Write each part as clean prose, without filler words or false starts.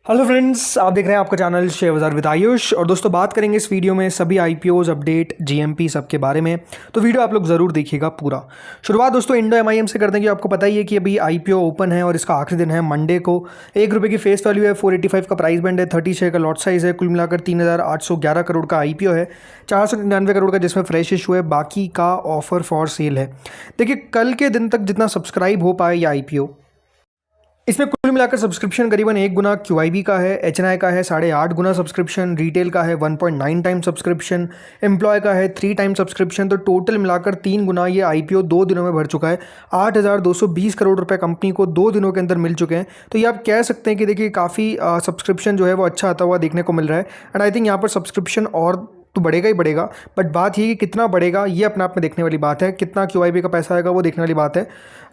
Hello friends, आप देख रहे हैं आपका चैनल शेयर बाजार विद आयुष। और दोस्तों, बात करेंगे इस वीडियो में सभी आईपीओज अपडेट जीएमपी सब के बारे में। तो वीडियो आप लोग ज़रूर देखिएगा पूरा। शुरुआत दोस्तों इंडो एमआईएम से करते हैं कि आपको पता ही है कि अभी आईपीओ ओपन है और इसका आखिरी दिन है मंडे को। ₹1 की फेस वैल्यू है, 485 का प्राइस बैंड है, 30 शेयर का लॉट साइज है, कुल मिलाकर 3,811 करोड़ का आईपीओ है, 499 करोड़ का जिसमें फ्रेश इशू है, बाकी का ऑफर फॉर सेल है। देखिए, कल के दिन तक जितना सब्सक्राइब हो पाए ये आईपीओ, इसमें कुल मिलाकर सब्सक्रिप्शन करीबन 1 गुना क्यूआईबी का है, एचएनआई का है 8.5 गुना सब्सक्रिप्शन, रिटेल का है 1.9 टाइम सब्सक्रिप्शन, एम्प्लॉय का है 3 टाइम सब्सक्रिप्शन। तो टोटल मिलाकर 3 गुना ये आईपीओ 2 दिनों में भर चुका है। 8,220 करोड़ रुपए कंपनी को 2 दिनों के अंदर मिल चुके हैं। तो ये आप कह सकते हैं कि देखिए काफ़ी सब्सक्रिप्शन जो है वो अच्छा आता हुआ देखने को मिल रहा है। एंड आई थिंक यहाँ पर सब्सक्रिप्शन और तो बढ़ेगा ही बढ़ेगा, बट बात ये कि कितना बढ़ेगा ये अपने आप में देखने वाली बात है। कितना क्यूआईबी का पैसा आएगा वो देखने वाली बात है।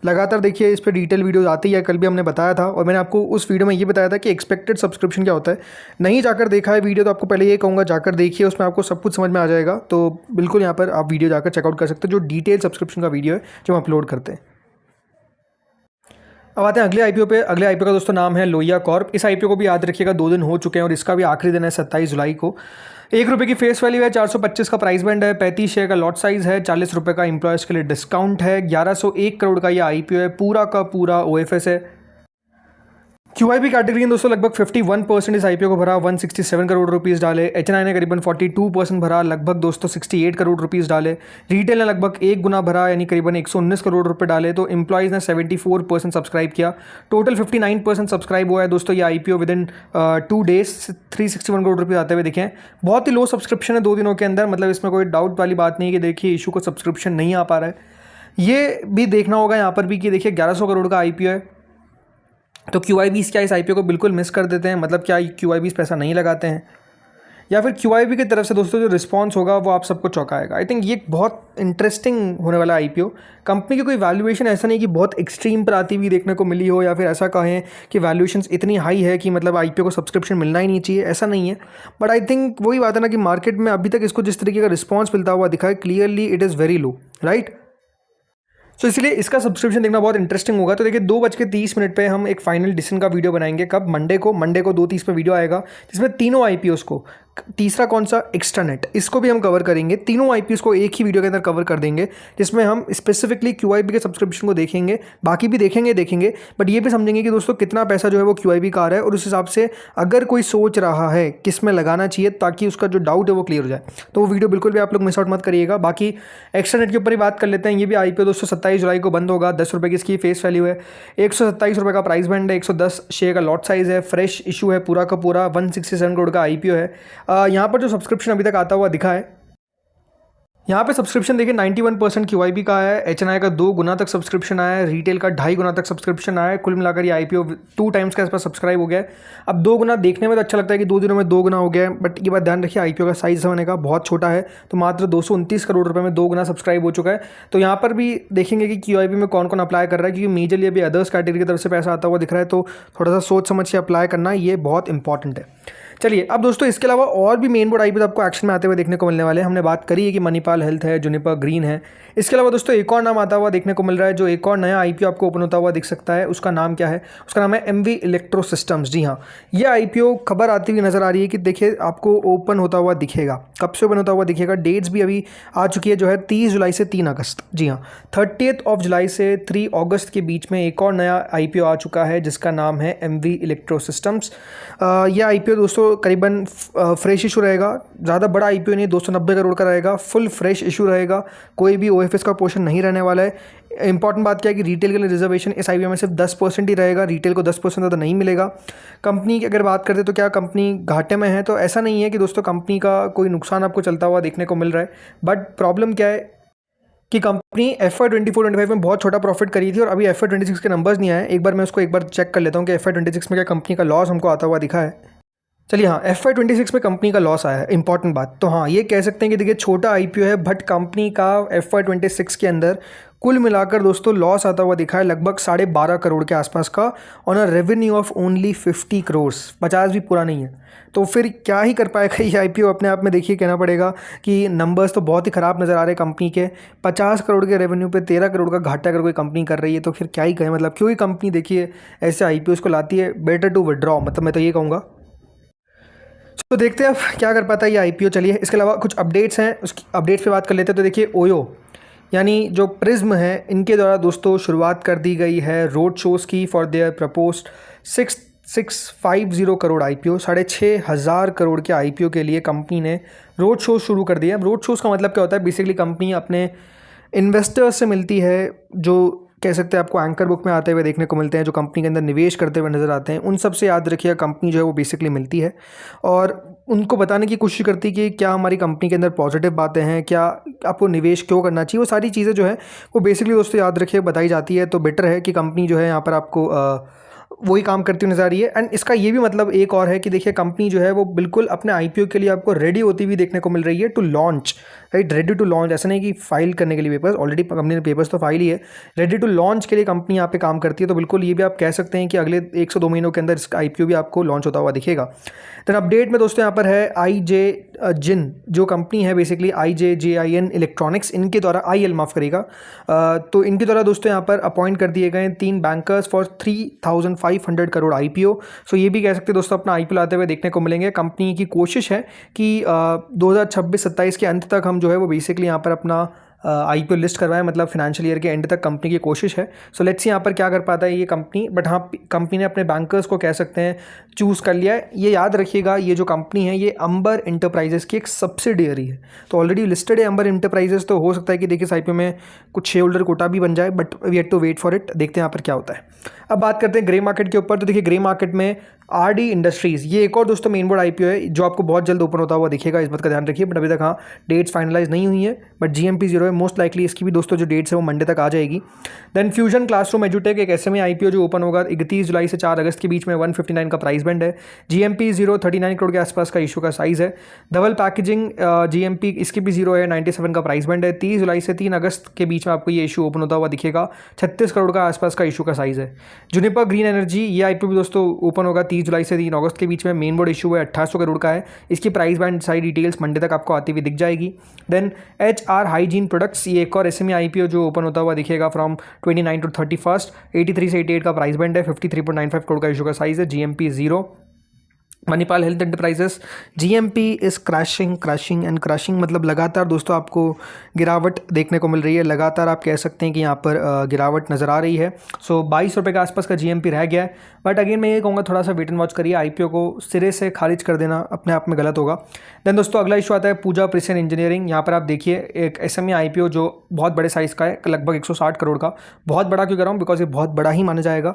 लगातार देखिए इस पर डिटेल वीडियोज आती है, कल भी हमने बताया था और मैंने आपको उस वीडियो में ये बताया था कि एक्सपेक्टेड सब्सक्रिप्शन क्या होता है। नहीं जाकर देखा है वीडियो तो आपको पहले ये कहूँगा जाकर देखिए, उसमें आपको सब कुछ समझ में आ जाएगा। तो बिल्कुल यहाँ पर आप वीडियो जाकर चेकआउट कर सकते हो, जो डिटेल सब्सक्रिप्शन का वीडियो है जो हम अपलोड करते हैं। अब आते हैं अगले आईपीओ पे। अगले आईपीओ का दोस्तों नाम है लोहिया कॉर्प। इस आईपीओ को भी याद रखिएगा 2 दिन हो चुके हैं और इसका भी आखिरी दिन है 27 जुलाई को। ₹1 की फेस वैल्यू है, 425 का प्राइस बैंड है, 35 शेयर का लॉट साइज है, ₹40 का इंप्लॉयज़ के लिए डिस्काउंट है, 1101 करोड़ का ये आईपीओ है, पूरा का पूरा ओएफएस है। क्यूआईबी कैटेगरी में दोस्तों लगभग 51% इस आईपीओ को भरा, 167 करोड़ रुपीस डाले। एचएनआई ने करीबन 42% भरा, लगभग दोस्तों 68 करोड़ रुपीस डाले। रिटेल ने लगभग 1 गुना भरा, यानी करीबन 119 करोड़ रुपए डाले। तो एम्प्लॉइज़ ने 74% सब्सक्राइब किया। टोटल 59% सब्सक्राइब हुआ है दोस्तों ये IPO with in 2 days 361 crore रुपये आते हुए दिखे हैं। बहुत ही लो सब्सक्रिप्शन है 2 दिनों के अंदर, मतलब इसमें कोई डाउट वाली बात नहीं है कि देखिए इशू को सब्सक्रिप्शन नहीं आ पा रहा है। ये भी देखना होगा यहाँ पर भी कि देखिए 1100 करोड़ का आईपीओ है। तो क्यूआईबीज़ क्या इस आईपीओ को बिल्कुल मिस कर देते हैं, मतलब क्या क्यूआईबीज़ पैसा नहीं लगाते हैं, या फिर क्यूआईबी की तरफ से दोस्तों जो रिस्पांस होगा वो आप सबको चौंकाएगा। आई थिंक ये बहुत इंटरेस्टिंग होने वाला आईपीओ। कंपनी की कोई वैल्यूएशन ऐसा नहीं कि बहुत एक्सट्रीम पर आती हुई देखने को मिली हो, या फिर ऐसा कहें कि वैल्यूएशंस इतनी हाई है कि मतलब आईपीओ को सब्सक्रिप्शन मिलना ही नहीं चाहिए, ऐसा नहीं है। बट आई थिंक वही बात है ना कि मार्केट में अभी तक इसको जिस तरीके का रिस्पॉन्स मिलता हुआ दिखा है, clearly it is very low, right. तो इसलिए इसका सब्सक्रिप्शन देखना बहुत इंटरेस्टिंग होगा। तो देखिए 2:30 पे हम एक फाइनल डिसीजन का वीडियो बनाएंगे। कब? मंडे को 2:30 पे वीडियो आएगा, जिसमें तीनों आईपीओस को, तीसरा कौन सा, एक्स्ट्रानेट, इसको भी हम कवर करेंगे। तीनों आईपीओस को एक ही वीडियो के अंदर कवर कर देंगे, जिसमें हम स्पेसिफिकली क्यूआईबी के सब्सक्रिप्शन को देखेंगे, बाकी भी देखेंगे, बट ये भी समझेंगे कि दोस्तों कितना पैसा जो है वो क्यूआईबी का आ रहा है, और उस हिसाब से अगर कोई सोच रहा है किस में लगाना चाहिए ताकि उसका जो डाउट है वो क्लियर हो जाए, तो वो वीडियो बिल्कुल भी आप लोग मिस आउट मत करिएगा। बाकी एक्स्ट्रानेट के ऊपर ही बात कर लेते हैं। ये भी आईपीओ दोस्तों 27 जुलाई को बंद होगा। ₹10 की इसकी फेस वैल्यू है, ₹127 का प्राइस बैंड है, 110 शेयर का लॉट साइज है, फ्रेश इशू है पूरा का पूरा, 167 करोड़ का आईपीओ है। यहाँ पर जो सब्सक्रिप्शन अभी तक आता हुआ दिखा है, यहाँ पे सब्सक्रिप्शन देखिए 91% क्यूआईबी का है, एचएनआई का 2 गुना तक सब्सक्रिप्शन आया है, रिटेल का 2.5 गुना तक सब्सक्रिप्शन आया है। कुल मिलाकर ये आईपीओ 2 टाइम्स के आसपास सब्सक्राइब हो गया है। अब 2 गुना देखने में तो अच्छा लगता है कि 2 दिनों में 2 गुना हो गया है, बट ये बात ध्यान रखिए आईपीओ का साइज होने का बहुत छोटा है, तो मात्र 229 करोड़ रुपये में 2 गुना सब्सक्राइब हो चुका है। तो यहाँ पर भी देखेंगे कि क्यूआईबी में कौन कौन अप्लाई कर रहा है, क्योंकि मेजरली अभी अदर्स कैटेगरी की तरफ से पैसा आता हुआ दिख रहा है, तो थोड़ा सा सोच समझ के अप्लाई करना ये बहुत इंपॉर्टेंट है। चलिए अब दोस्तों इसके अलावा और भी मेन बोर्ड आईपीओ आपको एक्शन में आते हुए देखने को मिलने वाले हैं। हमने बात करी है कि मणिपाल हेल्थ है, जुनिपर ग्रीन है। इसके अलावा दोस्तों एक और नाम आता हुआ देखने को मिल रहा है, जो एक और नया आईपीओ आपको ओपन होता हुआ दिख सकता है। उसका नाम क्या है? उसका नाम है एमवी इलेक्ट्रो सिस्टम्स। जी हाँ, ये आईपीओ खबर आती हुई नजर आ रही है कि देखिए आपको ओपन होता हुआ दिखेगा। कब से ओपन होता हुआ दिखेगा? डेट्स भी अभी आ चुकी है, जो है 30 जुलाई से 3 अगस्त। जी हाँ, 30 जुलाई से 3 अगस्त के बीच में एक और नया आईपीओ आ चुका है, जिसका नाम है एमवी इलेक्ट्रो सिस्टम्स। यह आईपीओ दोस्तों करीबन फ्रेश इशू रहेगा, ज़्यादा बड़ा आईपीओ नहीं, 290 करोड़ का रहेगा, फुल फ्रेश इशू रहेगा, कोई भी ओएफएस का पोर्शन नहीं रहने वाला है। इंपॉर्टेंट बात क्या है कि रिटेल के लिए रिजर्वेशन इस आईपीओ में सिर्फ 10% ही रहेगा, रिटेल को 10% ज़्यादा नहीं मिलेगा। कंपनी की अगर बात करते तो क्या कंपनी घाटे में है? तो ऐसा नहीं है कि दोस्तों कंपनी का कोई नुकसान आपको चलता हुआ देखने को मिल रहा है, बट प्रॉब्लम क्या है कि कंपनी FY 24-25 में बहुत छोटा प्रॉफिट करी थी और अभी FY 26 के नंबर्स नहीं आए। एक बार मैं उसको एक बार चेक कर लेता हूँ कि FY 26 में क्या कंपनी का लॉस हमको आता हुआ दिखा है। चलिए हाँ, FY26 में कंपनी का लॉस आया है, इंपॉर्टेंट बात। तो हाँ, ये कह सकते हैं कि देखिए छोटा आईपीओ है, बट कंपनी का FY26 के अंदर कुल मिलाकर दोस्तों लॉस आता हुआ दिखा है लगभग 12.5 करोड़ के आसपास का, on a revenue of only 50 crore. 50 भी पूरा नहीं है। तो फिर क्या ही कर पाएगा ये आईपीओ अपने आप में। देखिए कहना पड़ेगा कि नंबर्स तो बहुत ही ख़राब नज़र आ रहे हैं कंपनी के। 50 करोड़ के रेवेन्यू पे 13 करोड़ का घाटा अगर कोई कंपनी कर रही है तो फिर क्या ही कहें, मतलब क्यों ही कंपनी देखिए ऐसे आईपीओ को लाती है। बेटर टू विड्रॉ, मतलब मैं तो ये कहूँगा। तो देखते हैं अब क्या कर पाता है ये आईपीओ। चलिए इसके अलावा कुछ अपडेट्स हैं, उसकी अपडेट्स पे बात कर लेते हैं। तो देखिए ओयो यानी जो प्रिज्म है, इनके द्वारा दोस्तों शुरुआत कर दी गई है रोड शोज़ की for their proposed 6650 crore IPO. 6500 crore के आईपीओ के लिए कंपनी ने रोड शो शुरू कर दिया। रोड शोज़ का मतलब क्या होता है, बेसिकली कंपनी अपने इन्वेस्टर्स से मिलती है, जो कह सकते हैं आपको एंकर बुक में आते हुए देखने को मिलते हैं, जो कंपनी के अंदर निवेश करते हुए नज़र आते हैं। उन सब से याद रखिएगा कंपनी जो है वो बेसिकली मिलती है और उनको बताने की कोशिश करती है कि क्या हमारी कंपनी के अंदर पॉजिटिव बातें हैं, क्या आपको निवेश क्यों करना चाहिए। वो सारी चीज़ें जो है वो बेसिकली दोस्तों याद रखिए बताई जाती है। तो बेटर है कि कंपनी जो है यहाँ पर आपको वही काम करती हुई नज़र आ रही है। एंड इसका ये भी मतलब एक और है कि देखिए कंपनी जो है वो बिल्कुल अपने आईपीओ के लिए आपको रेडी होती हुई देखने को मिल रही है to launch, right. Ready to launch, ऐसा नहीं कि फाइल करने के लिए पेपर्स, ऑलरेडी कंपनी ने पेपर्स तो फाइल ही है। रेडी टू लॉन्च के लिए कंपनी यहाँ पे काम करती है। तो बिल्कुल ये भी आप कह सकते हैं कि अगले 1 से 2 महीनों के अंदर इसका आईपीओ भी आपको लॉन्च होता हुआ दिखेगा। देन अपडेट में दोस्तों यहाँ पर है आईजे जिन जो कंपनी है, बेसिकली IJJIN इलेक्ट्रॉनिक्स, इनके द्वारा IL माफ़ करेगा, तो इनके द्वारा दोस्तों यहाँ पर अपॉइंट कर दिए गए 3 बैंकर्स फॉर 3500 करोड़ आईपीओ। सो ये भी कह सकते हैं दोस्तों अपना आईपीओ लाते हुए देखने को मिलेंगे। कंपनी की कोशिश है कि 2026-27 के अंत तक हम जो है वो बेसिकली यहाँ पर अपना आईपीओ लिस्ट करवाएं, मतलब फाइनेंशियल ईयर के एंड तक कंपनी की कोशिश है। सो लेट्स सी यहाँ पर क्या कर पाता है ये कंपनी। बट हाँ, कंपनी ने अपने बैंकर्स को कह सकते हैं चूज़ कर लिया है। ये याद रखिएगा, ये जो कंपनी है ये अंबर इंटरप्राइजेस की एक सब्सिडियरी है, तो ऑलरेडी लिस्टेड है अंबर इंटरप्राइजेस। तो हो सकता है कि देखिए इस आईपीओ में कुछ शेयर होल्डर कोटा भी बन जाए, but we have to wait for it. देखते हैं यहाँ पर क्या होता है। अब बात करते हैं ग्रे मार्केट के ऊपर। तो देखिए ग्रे मार्केट में RD इंडस्ट्रीज़, ये एक और दोस्तों मेन बोर्ड आईपीओ है जो आपको बहुत जल्द ओपन होता हुआ दिखेगा, इस बात का ध्यान रखिए। बट अभी तक हाँ डेट्स फाइनलाइज नहीं हुई है, बट GMP 0 है। मोस्ट लाइकली इसकी भी दोस्तों जो डेट्स है वो मंडे तक आ जाएगी। देन फ्यूजन क्लासरूम एजुटेक, एक SMA आईपीओ जो ओपन होगा 31 जुलाई से 4 अगस्त के बीच में। 159 का प्राइस बैंड है। GMP 0 39 करोड़ के आसपास का इशू का साइज़ है। धवल पैकेजिंग GMP, इसकी भी 0 है, 97 का प्राइस बैंड है। 30 जुलाई से 3 अगस्त के बीच में आपको ये इशू ओपन होता हुआ दिखेगा। 36 करोड़ का आसपास का इशू का साइज़ है। जुनिपर ग्रीन एनर्जी, ये आईपीओ भी दोस्तों ओपन होगा 30 जुलाई से 3 अगस्त के बीच में। मेन बोर्ड इशू है 2800 करोड़ का है। इसकी प्राइस बैंड सारी डिटेल्स मंडे तक आपको आती हुई दिख जाएगी। देन HR हाइजीन प्रोडक्ट्स, ये एक और SMA आईपीओ जो ओपन होता हुआ दिखेगा फ्रॉम 29 टू 31। 83 से 88 का प्राइस बैंड है। 53.95 करोड़ का इशू का साइज़ है। GMP 0। Manipal health enterprises, GMP is crashing and crashing, मतलब लगातार दोस्तों आपको गिरावट देखने को मिल रही है। लगातार आप कह सकते हैं कि यहाँ पर गिरावट नज़र आ रही है। सो 22 रुपये के आसपास का GMP रह गया है। बट अगेन मैं ये कहूँगा थोड़ा सा वेट एंड वॉच करिए। आईपीओ को सिरे से खारिज कर देना अपने आप में गलत होगा। देन दोस्तों अगला इशू आता है पूजा प्रिसिजन इंजीनियरिंग। यहाँ पर आप देखिए एक SMA आईपीओ जो बहुत बड़े साइज़ का है, लगभग 160 करोड़ का। बहुत बड़ा क्यों कर रहा हूँ, बिकॉज ये बहुत बड़ा ही माना जाएगा।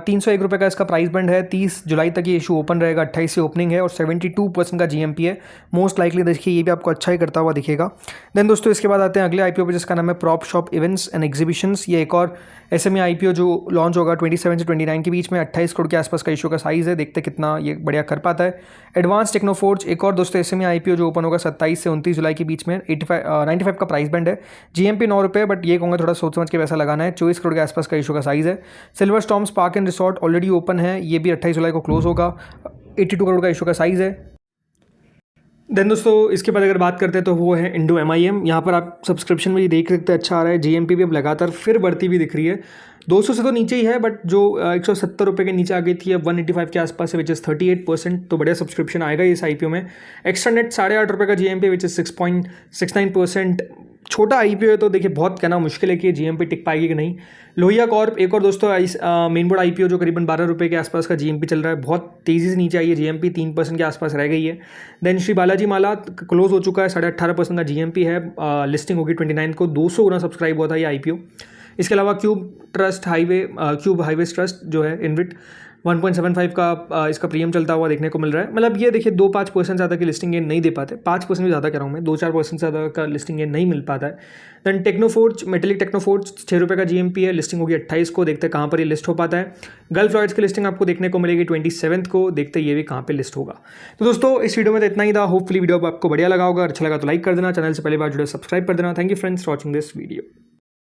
301 रुपये का इसका प्राइस बैंड है। 30 जुलाई तक ये इशू ओपन रहेगा। 28 से ओपनिंग है और 72% का GMP है। मोस्ट लाइकली देखिए ये भी आपको अच्छा ही करता हुआ दिखेगा। देन दोस्तों इसके बाद आते हैं अगले आईपीओ पे, जिसका नाम है prop shop events and exhibitions. ये एक और SMA आईपीओ जो लॉन्च होगा 27 से 29 के बीच में। 28 करोड़ के आसपास का इशू का साइज़ है। देखते कितना ये बढ़िया कर पाता है। एडवांस टेक्नोफोर्ज, एक और दोस्तों SMA आईपीओ जो ओपन होगा 27 से 29 जुलाई के बीच में। 95 का प्राइस बैंड है। GMP 9 रुपये, बट ये कहूँगा थोड़ा सोच समझ के पैसा लगाना है। 24 करोड़ के आसपास का इशू का साइज़ है। Silver storm park and resort already open है, ये भी 28 जुलाई को क्लोज होगा। 82 करोड़ का इशू का साइज़ है। देन दोस्तों इसके बाद अगर बात करते हैं तो वो है इंडो MIM। यहाँ पर आप सब्सक्रिप्शन में ही देख सकते हैं अच्छा आ रहा है। GMP भी अब लगातार फिर बढ़ती हुई दिख रही है। 200 से तो नीचे ही है, बट जो 170 रुपये के नीचे आ गई थी अब 185 के आसपास है, विच इज़ 38%। तो बढ़िया सब्सक्रिप्शन आएगा इस आईपीओ में। एक्स्ट्रा नेट 8.5 रुपये का GMP, विच इज़ 6.69%। छोटा आईपीओ है तो देखिए बहुत कहना मुश्किल है कि GMP टिक पाएगी कि नहीं। लोहिया कॉर्प, एक और दोस्तों मेन बोर्ड आईपीओ जो करीबन 12 रुपये के आसपास का GMP चल रहा है। बहुत तेज़ी से नीचे आई है, GMP 3% के आसपास रह गई है। देन श्री बालाजी माला क्लोज हो चुका है, 18.5% का GMP है। लिस्टिंग होगी 29 को। 200 गुना सब्सक्राइब हुआ था ये आईपीओ। इसके अलावा क्यूब हाईवेज ट्रस्ट जो है इनविट, 1.75 का इसका प्रीमियम चलता हुआ देखने को मिल रहा है। मतलब ये देखिए 2-5% ज़्यादा की लिस्टिंग ये नहीं दे पाते, 5% भी ज़्यादा कह रहा हूँ मैं, 2-4% ज़्यादा का लिस्टिंग ये नहीं मिल पाता है। दैन टेक्नोफोर्ज, मेटेलिक टेक्नोफोर्ज 6 रुपये का GMP है, लिस्टिंग होगी 28 को, देखते हैं कहाँ पर ये लिस्ट हो पाता है। गल्फ लॉयड्स की लिस्टिंग आपको देखने को मिलेगी 27 को, देखते हैं ये भी कहाँ पे लिस्ट होगा। तो दोस्तों इस वीडियो में तो इतना ही था। होपफुली वीडियो आपको बढ़िया लगा होगा, अच्छा लगा तो लाइक कर देना, चैनल से पहली बार जुड़े सब्सक्राइब कर देना। Thank you friends for watching this video.